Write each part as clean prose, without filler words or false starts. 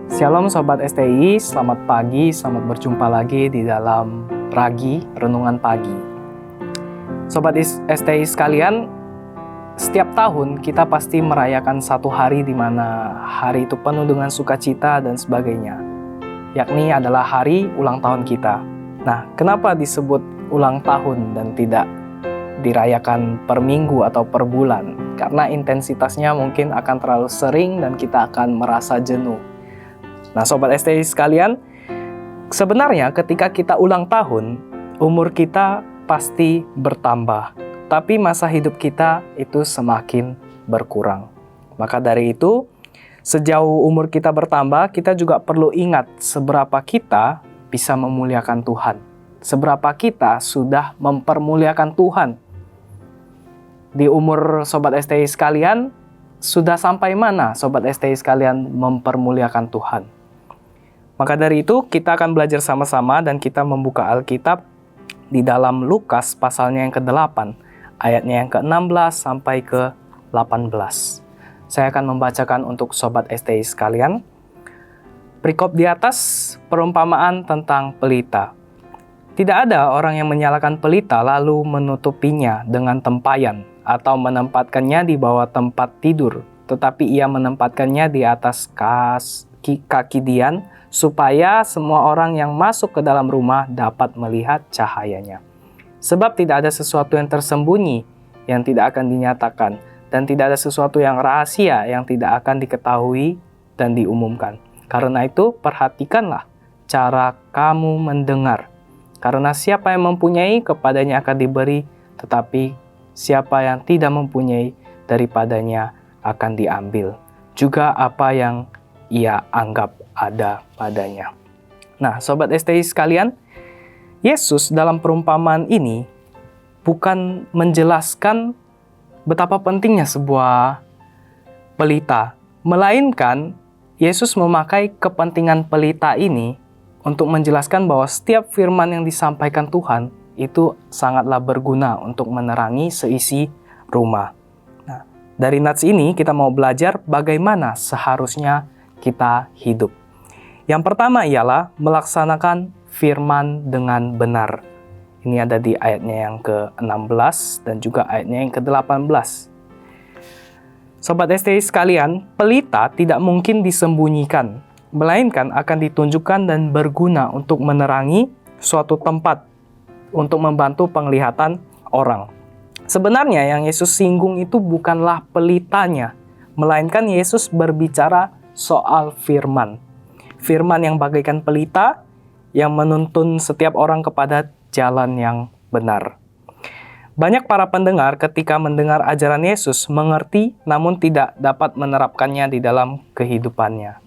Shalom Sobat STI, selamat pagi, selamat berjumpa lagi di dalam Ragi, Renungan Pagi. Sobat STI sekalian, setiap tahun kita pasti merayakan satu hari di mana hari itu penuh dengan sukacita dan sebagainya, yakni adalah hari ulang tahun kita. Nah, kenapa disebut ulang tahun dan tidak dirayakan per minggu atau per bulan? Karena intensitasnya mungkin akan terlalu sering dan kita akan merasa jenuh. Nah, Sobat STI sekalian, sebenarnya ketika kita ulang tahun, umur kita pasti bertambah, tapi masa hidup kita itu semakin berkurang. Maka dari itu, sejauh umur kita bertambah, kita juga perlu ingat seberapa kita bisa memuliakan Tuhan. Seberapa kita sudah mempermuliakan Tuhan. Di umur Sobat STI sekalian, sudah sampai mana Sobat STI sekalian mempermuliakan Tuhan? Maka dari itu, kita akan belajar sama-sama dan kita membuka Alkitab di dalam Lukas pasalnya yang ke-8, ayatnya yang ke-16 sampai ke-18. Saya akan membacakan untuk Sobat STI sekalian. Perikop di atas, perumpamaan tentang pelita. Tidak ada orang yang menyalakan pelita lalu menutupinya dengan tempayan atau menempatkannya di bawah tempat tidur, tetapi ia menempatkannya di atas kaki dian, supaya semua orang yang masuk ke dalam rumah dapat melihat cahayanya. Sebab tidak ada sesuatu yang tersembunyi yang tidak akan dinyatakan, dan tidak ada sesuatu yang rahasia yang tidak akan diketahui dan diumumkan. Karena itu, perhatikanlah cara kamu mendengar. Karena siapa yang mempunyai, kepadanya akan diberi, tetapi siapa yang tidak mempunyai, daripadanya akan diambil. Juga apa yang ia anggap ada padanya. Nah, Sobat STI sekalian, Yesus dalam perumpamaan ini bukan menjelaskan betapa pentingnya sebuah pelita, melainkan Yesus memakai kepentingan pelita ini untuk menjelaskan bahwa setiap firman yang disampaikan Tuhan itu sangatlah berguna untuk menerangi seisi rumah. Nah, dari nats ini kita mau belajar bagaimana seharusnya kita hidup. Yang pertama ialah melaksanakan firman dengan benar. Ini ada di ayatnya yang ke-16 dan juga ayatnya yang ke-18. Sobat STI sekalian, pelita tidak mungkin disembunyikan, melainkan akan ditunjukkan dan berguna untuk menerangi suatu tempat, untuk membantu penglihatan orang. Sebenarnya yang Yesus singgung itu bukanlah pelitanya, melainkan Yesus berbicara soal firman. Firman yang bagaikan pelita yang menuntun setiap orang kepada jalan yang benar. Banyak para pendengar ketika mendengar ajaran Yesus mengerti namun tidak dapat menerapkannya di dalam kehidupannya.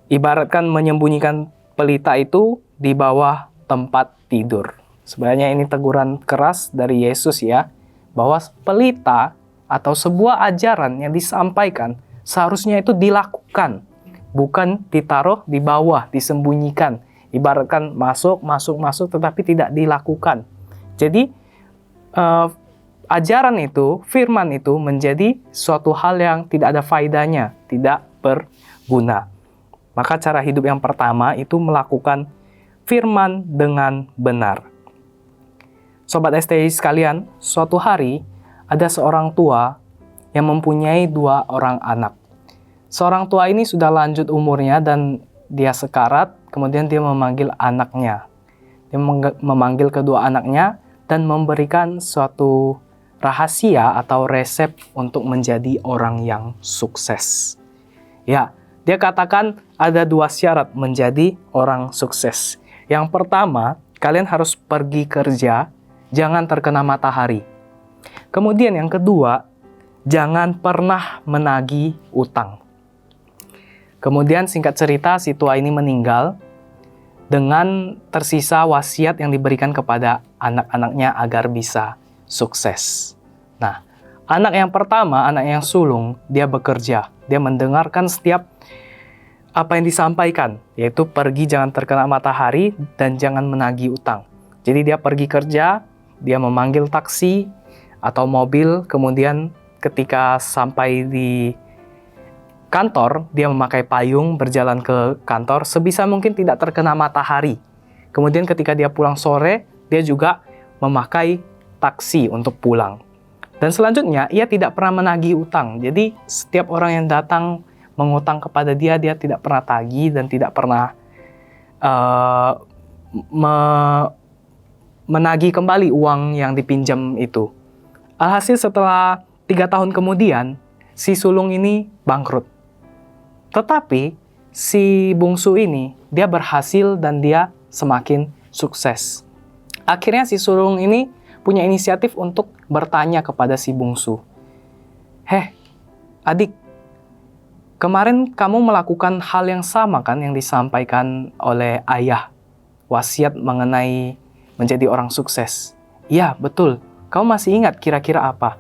Ibaratkan menyembunyikan pelita itu di bawah tempat tidur. Sebenarnya ini teguran keras dari Yesus ya, bahwa pelita atau sebuah ajaran yang disampaikan seharusnya itu dilakukan, bukan ditaruh di bawah, disembunyikan. Ibaratkan masuk, tetapi tidak dilakukan. Jadi, ajaran itu, firman itu menjadi suatu hal yang tidak ada faedahnya, tidak berguna. Maka cara hidup yang pertama itu melakukan firman dengan benar. Sobat STI sekalian, suatu hari ada seorang tua yang mempunyai 2 orang anak. Seorang tua ini sudah lanjut umurnya dan dia sekarat, kemudian dia memanggil anaknya. Dia memanggil kedua anaknya dan memberikan suatu rahasia atau resep untuk menjadi orang yang sukses. Ya, dia katakan ada 2 syarat menjadi orang sukses. Yang pertama, kalian harus pergi kerja, jangan terkena matahari. Kemudian yang kedua, jangan pernah menagih utang. Kemudian singkat cerita, si tua ini meninggal dengan tersisa wasiat yang diberikan kepada anak-anaknya agar bisa sukses. Nah, anak yang pertama, anak yang sulung, dia bekerja. Dia mendengarkan setiap apa yang disampaikan, yaitu pergi jangan terkena matahari dan jangan menagih utang. Jadi dia pergi kerja, dia memanggil taksi atau mobil, kemudian ketika sampai di kantor, dia memakai payung berjalan ke kantor, sebisa mungkin tidak terkena matahari. Kemudian ketika dia pulang sore, dia juga memakai taksi untuk pulang. Dan selanjutnya, ia tidak pernah menagih utang. Jadi setiap orang yang datang mengutang kepada dia, dia tidak pernah tagih dan tidak pernah menagih kembali uang yang dipinjam itu. Alhasil setelah 3 tahun kemudian, si sulung ini bangkrut. Tetapi si bungsu ini, dia berhasil dan dia semakin sukses. Akhirnya si sulung ini punya inisiatif untuk bertanya kepada si bungsu. Adik, kemarin kamu melakukan hal yang sama kan yang disampaikan oleh ayah, wasiat mengenai menjadi orang sukses. Ya, betul. Kamu masih ingat kira-kira apa?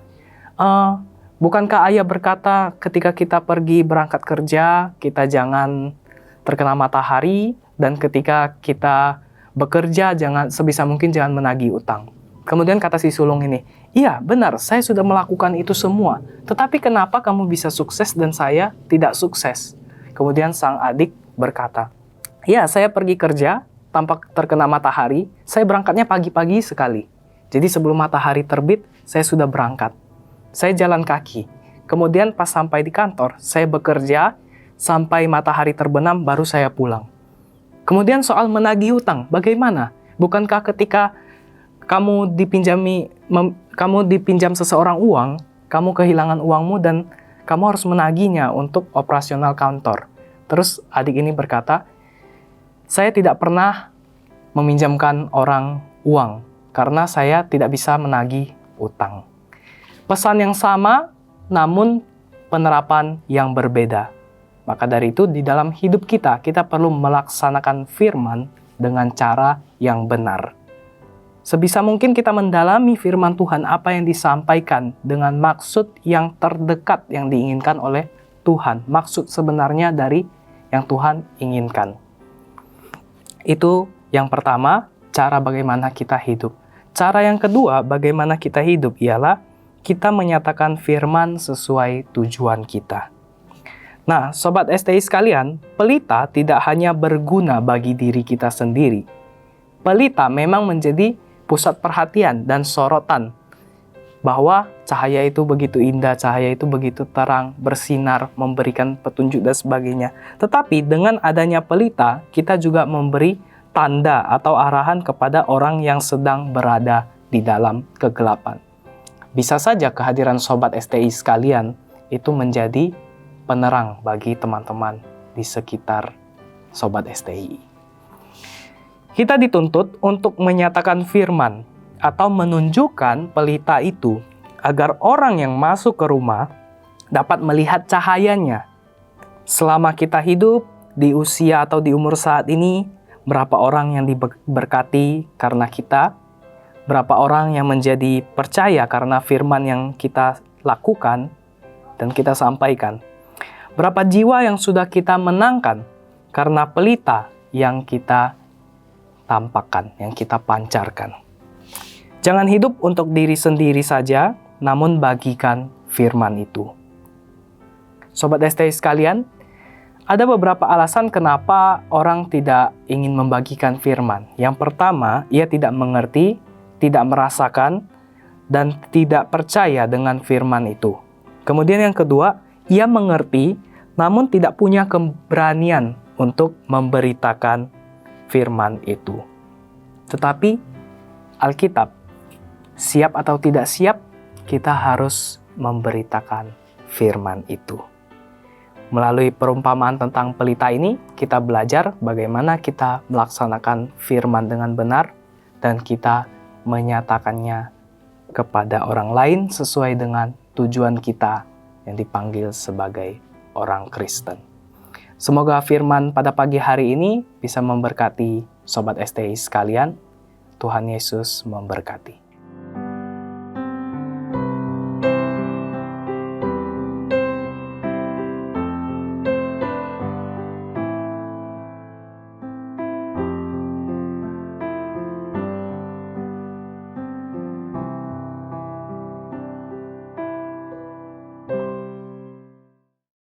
Bukankah ayah berkata ketika kita pergi berangkat kerja, kita jangan terkena matahari, dan ketika kita bekerja, sebisa mungkin jangan menagih utang. Kemudian kata si sulung ini, iya benar, saya sudah melakukan itu semua. Tetapi kenapa kamu bisa sukses dan saya tidak sukses? Kemudian sang adik berkata, ya saya pergi kerja tanpa terkena matahari, saya berangkatnya pagi-pagi sekali. Jadi sebelum matahari terbit, saya sudah berangkat. Saya jalan kaki. Kemudian pas sampai di kantor, saya bekerja sampai matahari terbenam baru saya pulang. Kemudian soal menagih hutang, bagaimana? Bukankah ketika kamu dipinjam seseorang uang, kamu kehilangan uangmu dan kamu harus menagihnya untuk operasional kantor. Terus adik ini berkata, saya tidak pernah meminjamkan orang uang karena saya tidak bisa menagih utang. Pesan yang sama, namun penerapan yang berbeda. Maka dari itu, di dalam hidup kita perlu melaksanakan firman dengan cara yang benar. Sebisa mungkin kita mendalami firman Tuhan, apa yang disampaikan dengan maksud yang terdekat yang diinginkan oleh Tuhan. Maksud sebenarnya dari yang Tuhan inginkan. Itu yang pertama, cara bagaimana kita hidup. Cara yang kedua, bagaimana kita hidup ialah kita menyatakan firman sesuai tujuan kita. Nah, Sobat STI sekalian, pelita tidak hanya berguna bagi diri kita sendiri. Pelita memang menjadi pusat perhatian dan sorotan bahwa cahaya itu begitu indah, cahaya itu begitu terang, bersinar, memberikan petunjuk dan sebagainya. Tetapi dengan adanya pelita, kita juga memberi tanda atau arahan kepada orang yang sedang berada di dalam kegelapan. Bisa saja kehadiran Sobat STI sekalian itu menjadi penerang bagi teman-teman di sekitar Sobat STI. Kita dituntut untuk menyatakan firman atau menunjukkan pelita itu agar orang yang masuk ke rumah dapat melihat cahayanya. Selama kita hidup di usia atau di umur saat ini, berapa orang yang diberkati karena kita, berapa orang yang menjadi percaya karena firman yang kita lakukan dan kita sampaikan. Berapa jiwa yang sudah kita menangkan karena pelita yang kita tampakkan, yang kita pancarkan. Jangan hidup untuk diri sendiri saja, namun bagikan firman itu. Sobat STI sekalian, ada beberapa alasan kenapa orang tidak ingin membagikan firman. Yang pertama, ia tidak mengerti, tidak merasakan, dan tidak percaya dengan firman itu. Kemudian yang kedua, ia mengerti, namun tidak punya keberanian untuk memberitakan firman itu. Tetapi, Alkitab, siap atau tidak siap, kita harus memberitakan firman itu. Melalui perumpamaan tentang pelita ini, kita belajar bagaimana kita melaksanakan firman dengan benar dan kita menyatakannya kepada orang lain sesuai dengan tujuan kita yang dipanggil sebagai orang Kristen. Semoga firman pada pagi hari ini bisa memberkati Sobat STI sekalian. Tuhan Yesus memberkati.